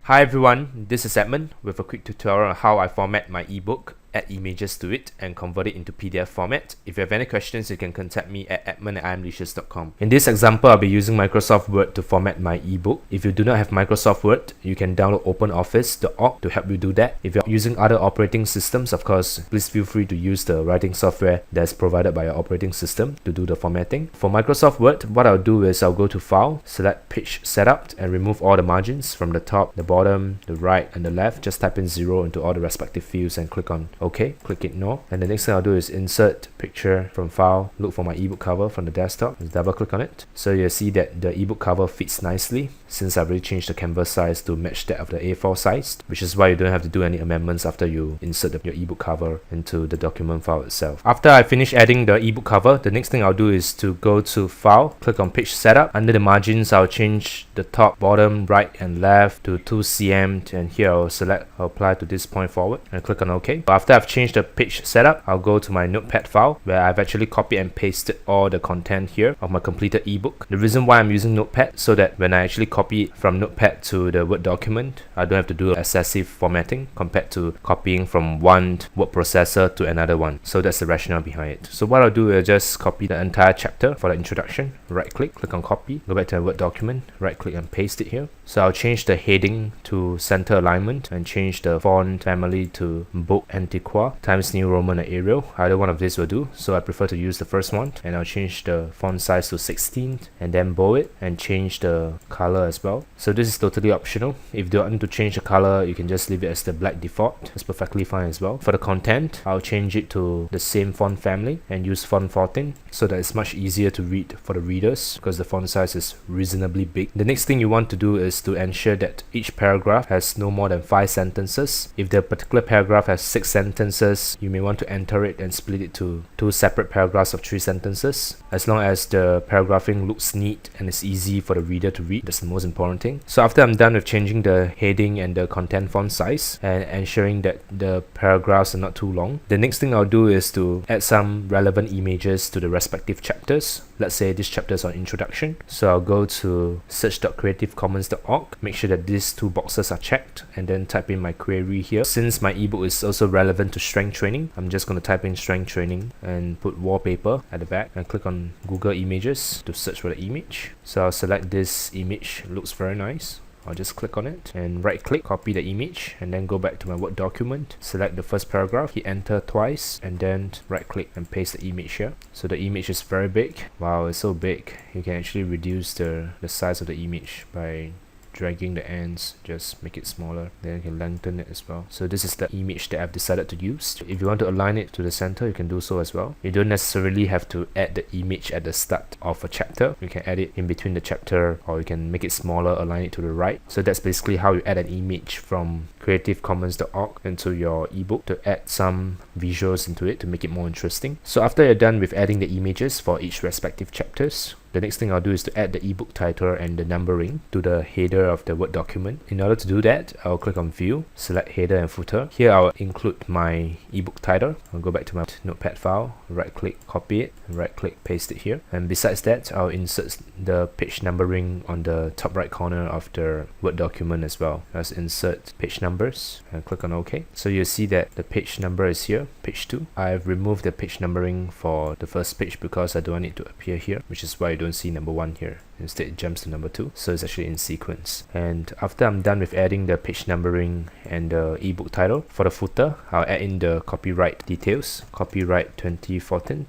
Hi everyone, this is Edmund with a quick tutorial on how I format my ebook, add images to it, and convert it into PDF format. If you have any questions, you can contact me at edmund@imlicious.com. In this example, I'll be using Microsoft Word to format my ebook. If you do not have Microsoft Word, you can download OpenOffice.org to help you do that. If you're using other operating systems, of course, please feel free to use the writing software that's provided by your operating system to do the formatting. For Microsoft Word, what I'll do is I'll go to File, select Page Setup, and remove all the margins from the top, the bottom, the right, and the left. Just type in 0 into all the respective fields and click on OK, click Ignore. And the next thing I'll do is insert picture from file, look for my ebook cover from the desktop, and double click on it. So you'll see that the ebook cover fits nicely since I've already changed the canvas size to match that of the A4 size, which is why you don't have to do any amendments after you insert your ebook cover into the document file itself. After I finish adding the ebook cover, the next thing I'll do is to go to File, click on Page Setup. Under the margins, I'll change the top, bottom, right, and left to 2 cm, and here I'll apply to this point forward and click on OK. After I've changed the page setup, I'll go to my notepad file where I've actually copied and pasted all the content here of my completed ebook. The reason why I'm using notepad so that when I actually copy it from notepad to the Word document, I don't have to do excessive formatting compared to copying from one word processor to another one. So that's the rationale behind it. So what I'll do is just copy the entire chapter for the introduction, right click on copy, go back to my Word document, right click and paste it here. So I'll change the heading to center alignment and change the font family to Book Antiqua, Times New Roman and Arial. Either one of these will do, so I prefer to use the first one. And I'll change the font size to 16 and then bold it and change the color as well. So this is totally optional. If you don't want to change the color, you can just leave it as the black default. It's perfectly fine as well. For the content, I'll change it to the same font family and use font 14 so that it's much easier to read for the readers because the font size is reasonably big. The next thing you want to do is to ensure that each paragraph has no more than 5 sentences. If the particular paragraph has 6 sentences, you may want to enter it and split it to 2 separate paragraphs of 3 sentences. As long as the paragraphing looks neat and it's easy for the reader to read, that's the most important thing. So after I'm done with changing the heading and the content font size and ensuring that the paragraphs are not too long, the next thing I'll do is to add some relevant images to the respective chapters. Let's say this chapter is on introduction, so I'll go to search.creativecommons.org, make sure that these 2 boxes are checked, and then type in my query here. Since my ebook is also relevant to strength training, I'm just going to type in strength training and put wallpaper at the back and click on Google Images to search for the image. So I'll select this image, looks very nice. I'll just click on it and right click, copy the image, and then go back to my Word document, select the first paragraph, hit enter twice, and then right click and paste the image here. So the image is very big. Wow, it's so big. You can actually reduce the size of the image by dragging the ends, just make it smaller, then you can lengthen it as well. So this is the image that I've decided to use. If you want to align it to the center, you can do so as well. You don't necessarily have to add the image at the start of a chapter. You can add it in between the chapter, or you can make it smaller, align it to the right. So that's basically how you add an image from creativecommons.org into your ebook to add some visuals into it to make it more interesting. So after you're done with adding the images for each respective chapters, the next thing I'll do is to add the ebook title and the numbering to the header of the Word document. In order to do that, I'll click on View, select Header and Footer. Here I'll include my ebook title. I'll go back to my notepad file, right click, copy it, and right click, paste it here. And besides that, I'll insert the page numbering on the top right corner of the Word document as well. Let's insert page numbers and click on OK. So you'll see that the page number is here, page 2. I've removed the page numbering for the first page because I don't want it to appear here, which is why you don't see number 1 here. Instead it jumps to number 2, so it's actually in sequence. And after I'm done with adding the page numbering and the ebook title, for the footer I'll add in the copyright details, copyright 2014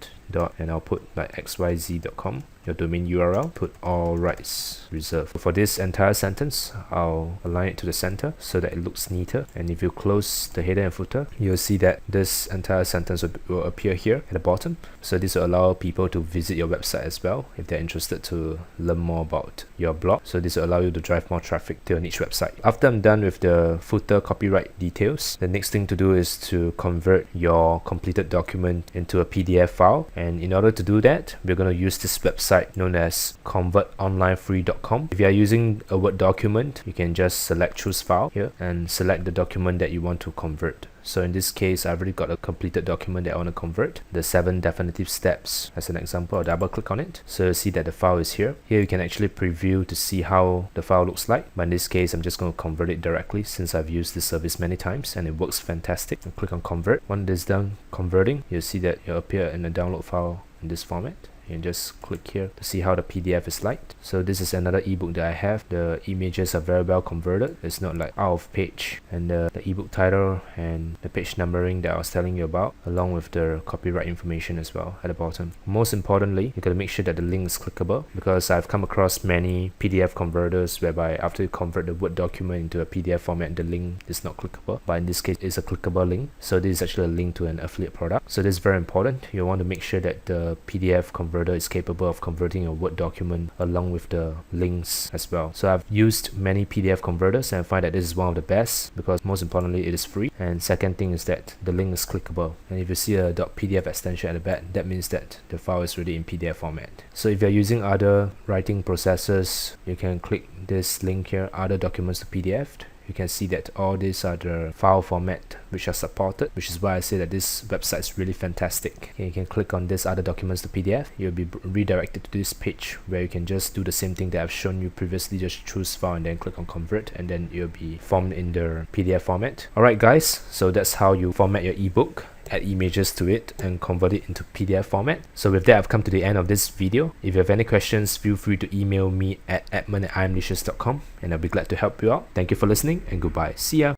and I'll put like xyz.com, your domain URL, put all rights reserved. For this entire sentence, I'll align it to the center so that it looks neater. And if you close the header and footer, you'll see that this entire sentence will appear here at the bottom. So this will allow people to visit your website as well if they're interested to learn more about your blog. So this will allow you to drive more traffic to your niche website. After I'm done with the footer copyright details, the next thing to do is to convert your completed document into a PDF file. And in order to do that, we're going to use this website known as convertonlinefree.com. If you are using a Word document, you can just select choose file here and select the document that you want to convert. So in this case, I've already got a completed document that I want to convert. The 7 definitive steps as an example. I'll double click on it. So you see that the file is here. Here you can actually preview to see how the file looks like. But in this case, I'm just going to convert it directly since I've used this service many times and it works fantastic. I'll click on convert. When this is done converting, you'll see that it'll appear in the download file in this format. You can just click here to see how the PDF is like. So this is another ebook that I have. The images are very well converted. It's not like out of page. And the ebook title and the page numbering that I was telling you about, along with the copyright information as well at the bottom. Most importantly, you gotta make sure that the link is clickable, because I've come across many PDF converters whereby after you convert the Word document into a PDF format, the link is not clickable. But in this case, it's a clickable link. So this is actually a link to an affiliate product. So this is very important. You want to make sure that the PDF converter is capable of converting a Word document along with the links as well. So I've used many PDF converters and I find that this is one of the best, because most importantly it is free, and second thing is that the link is clickable. And if you see a .pdf extension at the back, that means that the file is already in PDF format. So if you're using other writing processors, you can click this link here, other documents to PDF. You can see that all these are the file format which are supported, which is why I say that this website is really fantastic. Okay, you can click on this other documents to PDF. You'll be redirected to this page where you can just do the same thing that I've shown you previously. Just choose file and then click on convert, and then it'll be formed in the PDF format. Alright guys, so that's how you format your ebook, add images to it and convert it into PDF format. So with that, I've come to the end of this video. If you have any questions, feel free to email me at admin@imlicious.com and I'll be glad to help you out. Thank you for listening and goodbye. See ya.